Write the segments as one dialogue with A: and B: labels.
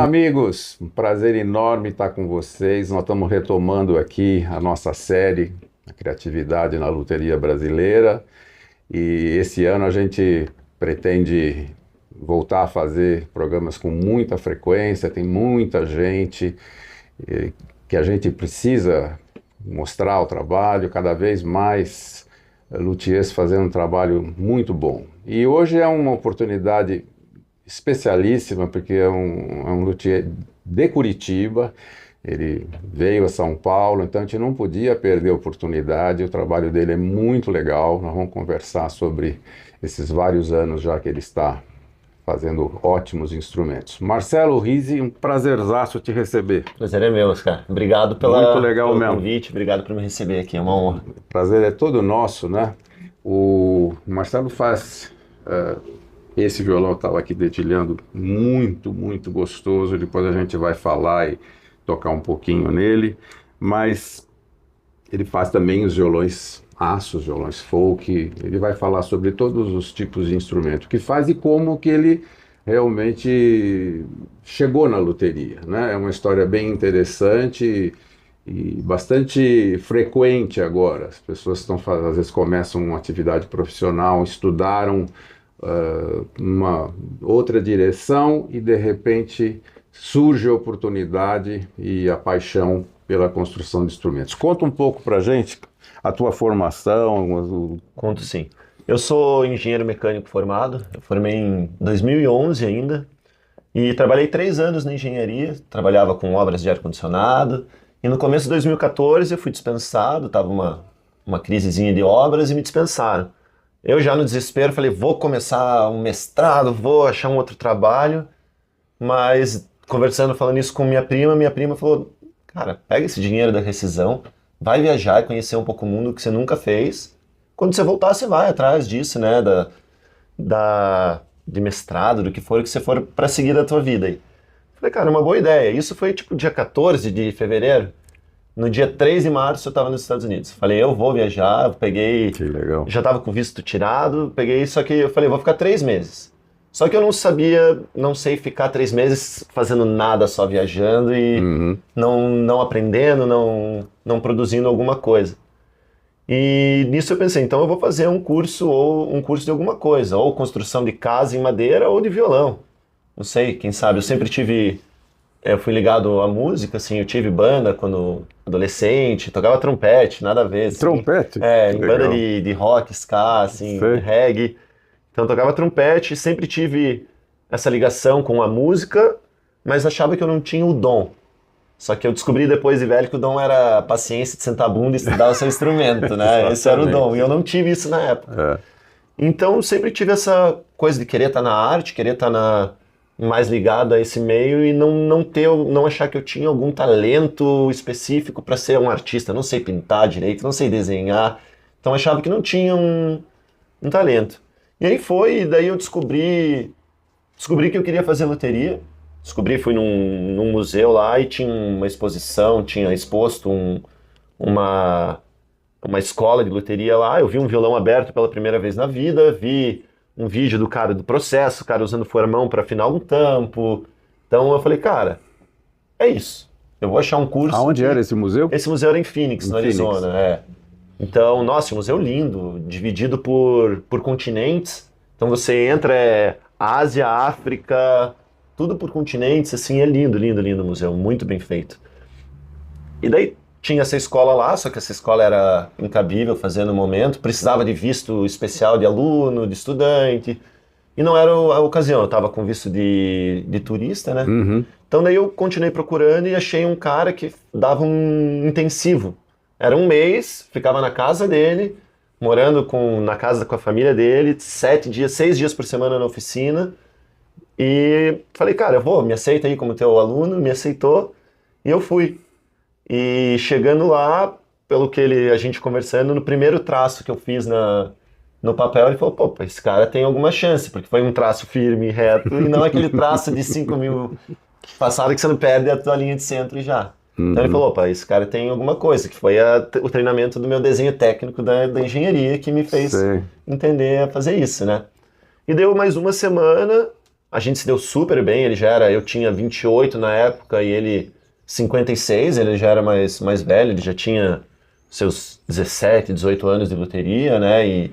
A: Olá, amigos! Um prazer enorme estar com vocês. Nós estamos retomando aqui a nossa série, a Criatividade na Luteria Brasileira. E esse ano a gente pretende voltar a fazer programas com muita frequência. Tem muita gente que a gente precisa mostrar o trabalho, cada vez mais luthiers fazendo um trabalho muito bom. E hoje é uma oportunidade especialíssima, porque é um luthier de Curitiba, ele veio a São Paulo, então a gente não podia perder a oportunidade. O trabalho dele é muito legal. Nós vamos conversar sobre esses vários anos já que ele está fazendo ótimos instrumentos. Marcelo Rizzi, um prazerzaço te receber.
B: Prazer é meu, Oscar. Obrigado
A: Muito legal
B: pelo
A: mesmo.
B: convite, obrigado por me receber aqui, é uma honra.
A: O prazer é todo nosso, né? O Marcelo faz... esse violão estava aqui dedilhando, muito gostoso. Depois a gente vai falar e tocar um pouquinho nele, mas ele faz também os violões aços, violões folk. Ele vai falar sobre todos os tipos de instrumento que faz e como que ele realmente chegou na luteria, né? É uma história bem interessante e bastante frequente agora. As pessoas estão fazendo, às vezes começam uma atividade profissional, estudaram uma outra direção e de repente surge a oportunidade e a paixão pela construção de instrumentos. Conta um pouco pra gente a tua formação.
B: Conto sim. Eu sou engenheiro mecânico formado, eu formei em 2011 ainda, e trabalhei 3 anos na engenharia, trabalhava com obras de ar-condicionado, e no começo de 2014 eu fui dispensado, estava uma crisezinha de obras e me dispensaram. Eu já no desespero falei, vou começar um mestrado, vou achar um outro trabalho, mas conversando, falando isso com minha prima falou, cara, pega esse dinheiro da rescisão, vai viajar e conhecer um pouco o mundo que você nunca fez. Quando você voltar, você vai atrás disso, né, de mestrado, do que for que você for para seguir da tua vida aí. Falei, cara, uma boa ideia. Isso foi tipo dia 14 de fevereiro. No dia 3 de março eu estava nos Estados Unidos. Falei, eu vou viajar, eu peguei...
A: Que legal.
B: Já estava com visto tirado, peguei, só que eu falei, vou ficar 3 meses. Só que eu não sei ficar 3 meses fazendo nada, só viajando e não aprendendo, não produzindo alguma coisa. E nisso eu pensei, então eu vou fazer um curso de alguma coisa, ou construção de casa em madeira ou de violão. Não sei, quem sabe, eu fui ligado à música, assim, eu tive banda quando adolescente, tocava trompete, nada a ver. Assim.
A: Trompete?
B: Em banda de rock, ska, assim, reggae. Então eu tocava trompete, sempre tive essa ligação com a música, mas achava que eu não tinha o dom. Só que eu descobri depois de velho que o dom era a paciência de sentar a bunda e estudar o seu instrumento, né? Esse era o dom, e eu não tive isso na época. Então eu sempre tive essa coisa de querer estar na arte, querer estar mais ligado a esse meio e não achar que eu tinha algum talento específico para ser um artista. Não sei pintar direito, não sei desenhar. Então eu achava que não tinha um talento. E aí e daí eu descobri que eu queria fazer luteria. Fui num museu lá e tinha uma exposição, tinha exposto uma escola de luteria lá. Eu vi um violão aberto pela primeira vez na vida, vi um vídeo do cara do processo, o cara usando formão para afinar um tampo. Então eu falei, cara, é isso. Eu vou achar um curso.
A: Aonde era esse museu?
B: Esse museu era em Phoenix, no Arizona. Então, nossa, um museu lindo, dividido por continentes. Então você entra, Ásia, África, tudo por continentes, assim, é lindo o museu, muito bem feito. E daí tinha essa escola lá, só que essa escola era incabível fazer no momento, precisava de visto especial de aluno, de estudante, e não era a ocasião, eu estava com visto de turista, né? Então daí eu continuei procurando e achei um cara que dava um intensivo. Era 1 mês, ficava na casa dele, morando na casa com a família dele, 6 dias por semana na oficina, e falei, cara, me aceita aí como teu aluno, me aceitou, e eu fui. E chegando lá, pelo que a gente conversando, no primeiro traço que eu fiz no papel, ele falou, pô, esse cara tem alguma chance, porque foi um traço firme e reto, e não aquele traço de 5.000 passadas que você não perde a tua linha de centro já. Então ele falou, opa, esse cara tem alguma coisa, que foi o treinamento do meu desenho técnico da engenharia que me fez entender a fazer isso, né? E deu mais uma semana, a gente se deu super bem, eu tinha 28 na época e ele 56, ele já era mais velho, ele já tinha seus 17, 18 anos de luteria, né? E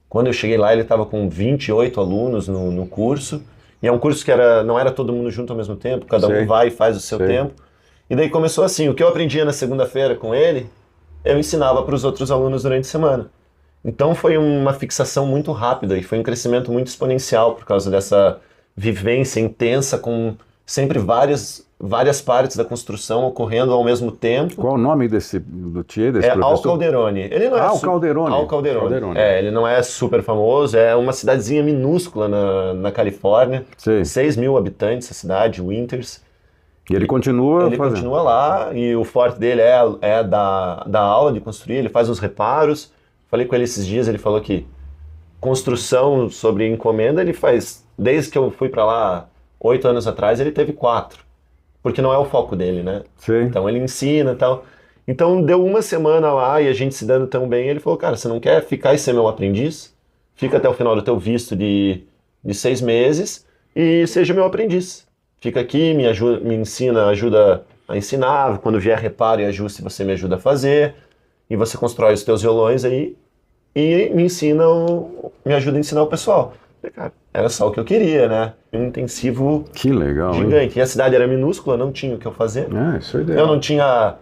B: quando eu cheguei lá, ele estava com 28 alunos no curso. E é um curso que não era todo mundo junto ao mesmo tempo, cada um vai e faz o seu tempo. E daí começou assim, o que eu aprendia na segunda-feira com ele, eu ensinava para os outros alunos durante a semana. Então foi uma fixação muito rápida e foi um crescimento muito exponencial por causa dessa vivência intensa com sempre várias partes da construção ocorrendo ao mesmo tempo.
A: Qual o nome desse professor?
B: Al Calderone. Ele não
A: Al Calderone.
B: Al Calderone. Ele não é super famoso, é uma cidadezinha minúscula na Califórnia. 6 mil habitantes a cidade, Winters.
A: E ele continua
B: fazendo. Ele continua lá e o forte dele é da aula de construir, ele faz uns reparos. Falei com ele esses dias, ele falou que construção sobre encomenda ele faz, desde que eu fui para lá 8 anos atrás, ele teve 4. Porque não é o foco dele, né?
A: Sim.
B: Então ele ensina e tal. Então deu uma semana lá e a gente se dando tão bem, ele falou, cara, você não quer ficar e ser meu aprendiz? Fica até o final do teu visto de 6 meses e seja meu aprendiz. Fica aqui, me ensina, ajuda a ensinar, quando vier reparo e ajuste você me ajuda a fazer, e você constrói os teus violões aí e me ajuda a ensinar o pessoal. Cara, era só o que eu queria, né? Um intensivo
A: que legal,
B: gigante. E a cidade era minúscula, não tinha o que eu fazer.
A: Isso é ideal.
B: Eu não tinha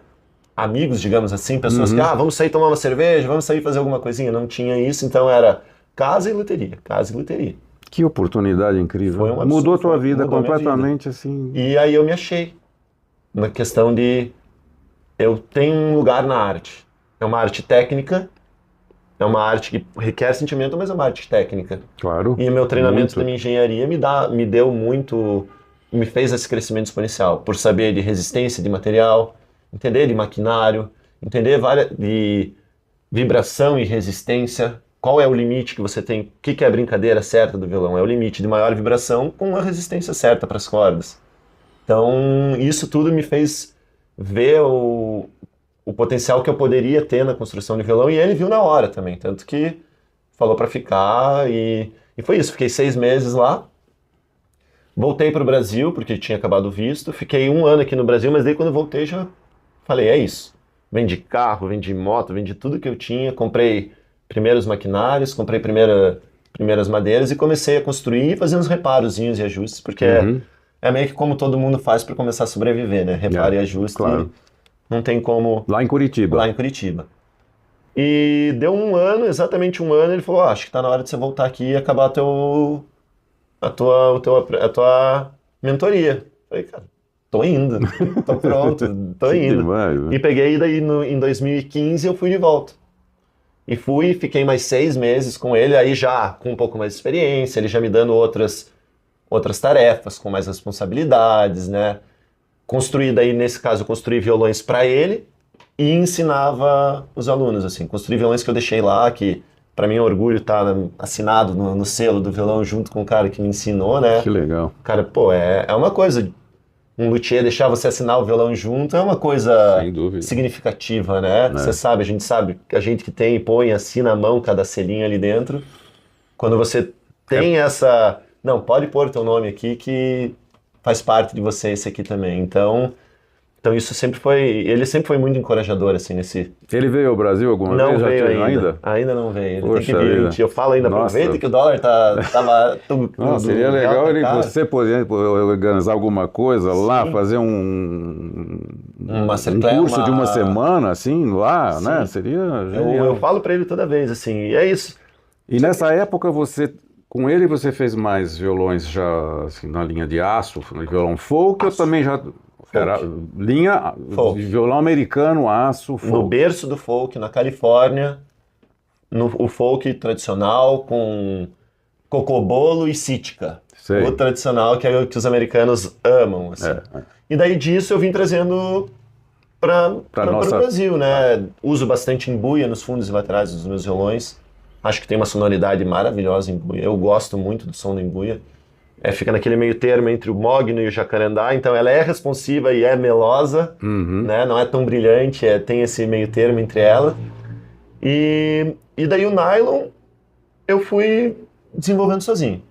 B: amigos, digamos assim, pessoas que, vamos sair tomar uma cerveja, vamos sair fazer alguma coisinha. Não tinha isso, então era casa e luteria, casa e luteria.
A: Que oportunidade incrível. Mudou a tua vida completamente, assim.
B: E aí eu me achei na questão de eu tenho um lugar na arte. É uma arte técnica, é uma arte que requer sentimento, mas é uma arte técnica.
A: Claro.
B: E o meu treinamento da minha engenharia me deu muito, me fez esse crescimento exponencial, por saber de resistência de material, entender de maquinário, entender de vibração e resistência, qual é o limite que você tem, o que é a brincadeira certa do violão, é o limite de maior vibração com a resistência certa para as cordas. Então, isso tudo me fez ver o potencial que eu poderia ter na construção de violão, e ele viu na hora também, tanto que falou para ficar, e foi isso. Fiquei 6 meses lá, voltei para o Brasil, porque tinha acabado o visto, fiquei 1 ano aqui no Brasil, mas daí quando eu voltei já falei, é isso. Vendi carro, vendi moto, vendi tudo que eu tinha, comprei primeiros maquinários, comprei primeiras madeiras e comecei a construir e fazer uns reparozinhos e ajustes, porque é meio que como todo mundo faz para começar a sobreviver, né? Reparo e ajuste. Claro. Não tem como...
A: Lá em Curitiba.
B: Lá em Curitiba. E deu 1 ano, exatamente 1 ano, ele falou, acho que tá na hora de você voltar aqui e acabar a tua mentoria. Falei, cara, tô indo, tô pronto, tô indo.
A: Demais, né?
B: E peguei, daí em 2015 eu fui de volta. E fiquei mais 6 meses com ele, aí já com um pouco mais de experiência, ele já me dando outras tarefas, com mais responsabilidades, né? Daí nesse caso, eu construí violões para ele e ensinava os alunos, assim. Construí violões que eu deixei lá, que para mim é um orgulho estar assinado no selo do violão junto com o cara que me ensinou, né?
A: Que legal.
B: Cara, pô, é uma coisa, um luthier deixar você assinar o violão junto é uma coisa significativa, né? Você sabe, a gente que tem, põe, assina a mão cada selinho ali dentro. Quando você tem essa... Não, pode pôr o teu nome aqui que faz parte de você esse aqui também. Então isso sempre foi... Ele sempre foi muito encorajador, assim, nesse...
A: Ele veio ao Brasil alguma vez?
B: Não veio ainda. Ainda não veio. Ele
A: Poxa
B: tem que vir. Eu falo ainda, aproveita que o dólar tava...
A: Seria legal você poder organizar alguma coisa lá, fazer um curso de uma semana, assim, lá, né? Seria genial.
B: Eu falo pra ele toda vez, assim, e é isso.
A: E nessa época com ele você fez mais violões já assim, na linha de aço, violão folk, ou também já era linha folk. Violão americano, aço, folk?
B: No berço do folk, na Califórnia, o folk tradicional com cocobolo e sítica. O tradicional que é o que os americanos amam, assim. E daí disso eu vim trazendo para o Brasil, né? Uso bastante embuia nos fundos e laterais dos meus violões. Acho que tem uma sonoridade maravilhosa em embuia. Eu gosto muito do som da embuia. Fica naquele meio termo entre o mogno e o jacarandá. Então ela é responsiva e é melosa, né? Não é tão brilhante, tem esse meio termo entre ela. E daí o nylon eu fui desenvolvendo sozinho.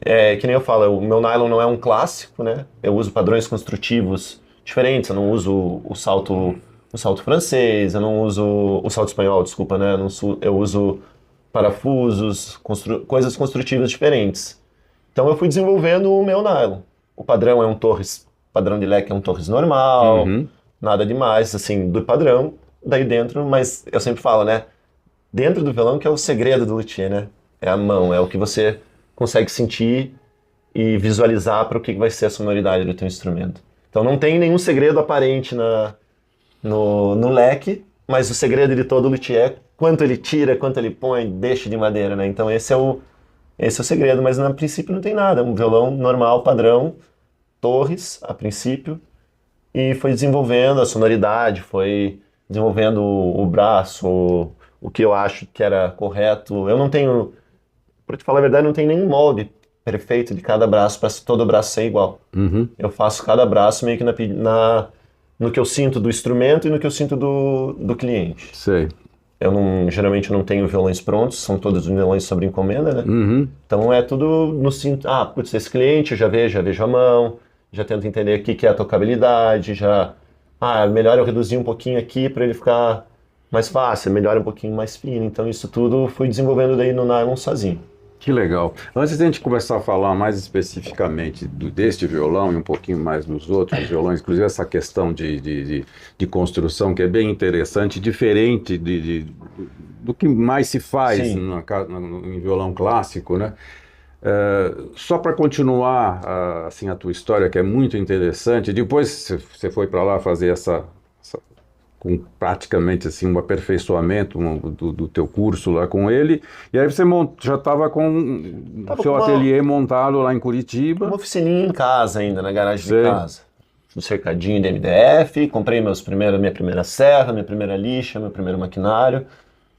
B: Que nem eu falo, o meu nylon não é um clássico, né? Eu uso padrões construtivos diferentes, eu não uso o salto francês, eu não uso o salto espanhol, desculpa, né? Eu uso parafusos, coisas construtivas diferentes. Então eu fui desenvolvendo o meu nylon. O padrão é um Torres, padrão de leque é um Torres normal, nada demais, assim, do padrão. Daí dentro, mas eu sempre falo, né? Dentro do violão que é o segredo do luthier, né? É a mão, é o que você consegue sentir e visualizar para o que vai ser a sonoridade do teu instrumento. Então não tem nenhum segredo aparente no leque, mas o segredo de todo luthier é quanto ele tira, quanto ele põe, deixa de madeira, né? Então esse é o segredo, mas no princípio não tem nada. É um violão normal, padrão, Torres, a princípio, e foi desenvolvendo a sonoridade, foi desenvolvendo o braço, o que eu acho que era correto. Eu não tenho, para te falar a verdade, não tem nenhum molde perfeito de cada braço para todo braço ser igual. Eu faço cada braço meio que no que eu sinto do instrumento e no que eu sinto do cliente.
A: Sei.
B: Eu geralmente não tenho violões prontos, são todos violões sobre encomenda, né? Então é tudo no cinto. Putz, esse cliente eu já vejo a mão, já tento entender o que é a tocabilidade, melhor eu reduzir um pouquinho aqui para ele ficar mais fácil, melhor um pouquinho mais fino. Então isso tudo fui desenvolvendo daí no nylon sozinho.
A: Que legal. Antes de a gente começar a falar mais especificamente deste violão e um pouquinho mais dos outros violões, inclusive essa questão de construção que é bem interessante, diferente do que mais se faz em violão clássico, né? Só para continuar assim, a tua história, que é muito interessante, depois você foi para lá fazer com praticamente assim, um aperfeiçoamento do teu curso lá com ele, e aí você já estava com o seu ateliê montado lá em Curitiba.
B: Uma oficininha em casa ainda, na garagem de casa. Um cercadinho de MDF, comprei minha primeira serra, minha primeira lixa, meu primeiro maquinário,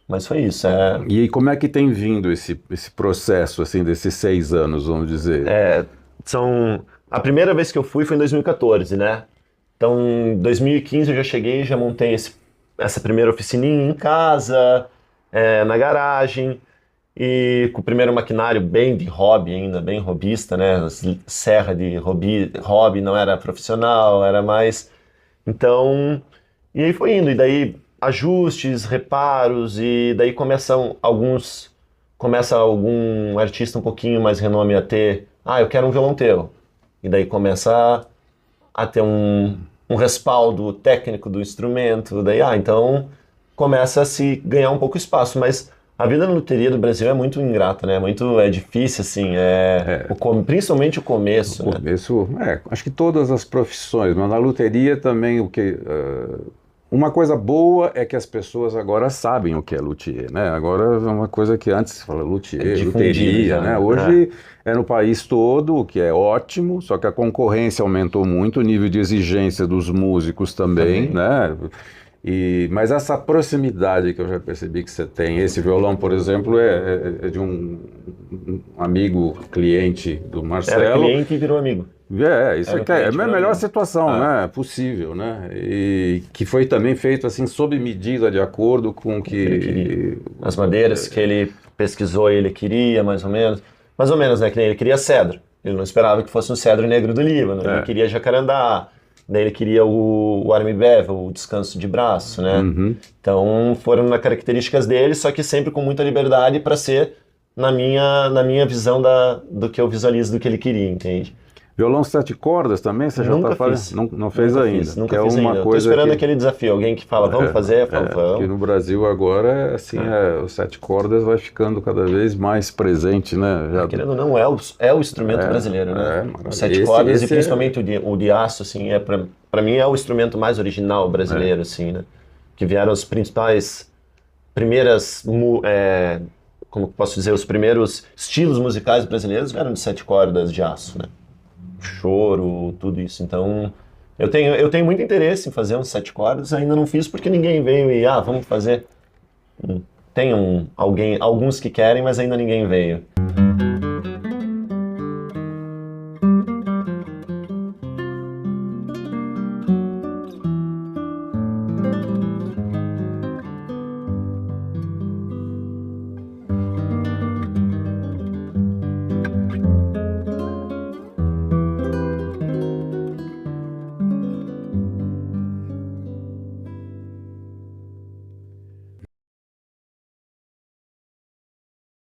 B: mas foi isso.
A: E como é que tem vindo esse processo, assim, desses 6 anos, vamos dizer?
B: A primeira vez que eu fui foi em 2014, né? Então, em 2015 eu já cheguei, já montei essa primeira oficininha em casa, na garagem, e com o primeiro maquinário bem de hobby ainda, bem hobbyista, né? Serra de hobby, não era profissional, era mais... Então, e aí foi indo, e daí ajustes, reparos, e daí começa algum artista um pouquinho mais renome a ter, eu quero um violão teu. E daí começa a ter um respaldo técnico do instrumento, daí, então começa a se ganhar um pouco espaço, mas a vida na luteria do Brasil é muito ingrata, né? É difícil, assim, principalmente o começo.
A: O começo, acho que todas as profissões, mas na luteria também uma coisa boa é que as pessoas agora sabem o que é luthier, né? Agora é uma coisa que antes se fala luthier, luteria, né? Hoje é no país todo, o que é ótimo, só que a concorrência aumentou muito, o nível de exigência dos músicos também, né? Mas essa proximidade que eu já percebi que você tem, esse violão, por exemplo, é de um amigo, cliente do Marcelo.
B: Era cliente e virou amigo.
A: Isso aqui é a melhor situação, né, possível, né, e que foi também feito assim sob medida, de acordo com o que...
B: As madeiras que ele pesquisou e ele queria, mais ou menos, né, que ele queria cedro, ele não esperava que fosse um cedro negro do Líbano, ele queria jacarandá, daí ele queria o arm bevel, o descanso de braço, né, então foram nas características dele, só que sempre com muita liberdade para ser na minha visão do que eu visualizo do que ele queria, entende?
A: Violão 7 cordas também, você já está fazendo? Não fez ainda.
B: Nunca fiz ainda. Estou esperando aquele desafio. Alguém que fala, vamos fazer? Eu falo, vamos.
A: Aqui no Brasil agora, assim, o 7 cordas vai ficando cada vez mais presente, né?
B: Querendo ou não, é o instrumento brasileiro, né? Os 7 cordas e principalmente o de aço, assim, para mim é o instrumento mais original brasileiro, assim, né? Que vieram os como posso dizer, os primeiros estilos musicais brasileiros vieram de 7 cordas de aço, né? Choro, tudo isso. Então, eu tenho muito interesse em fazer uns 7 cordas, ainda não fiz porque ninguém veio e, vamos fazer. Tem alguns que querem, mas ainda ninguém veio.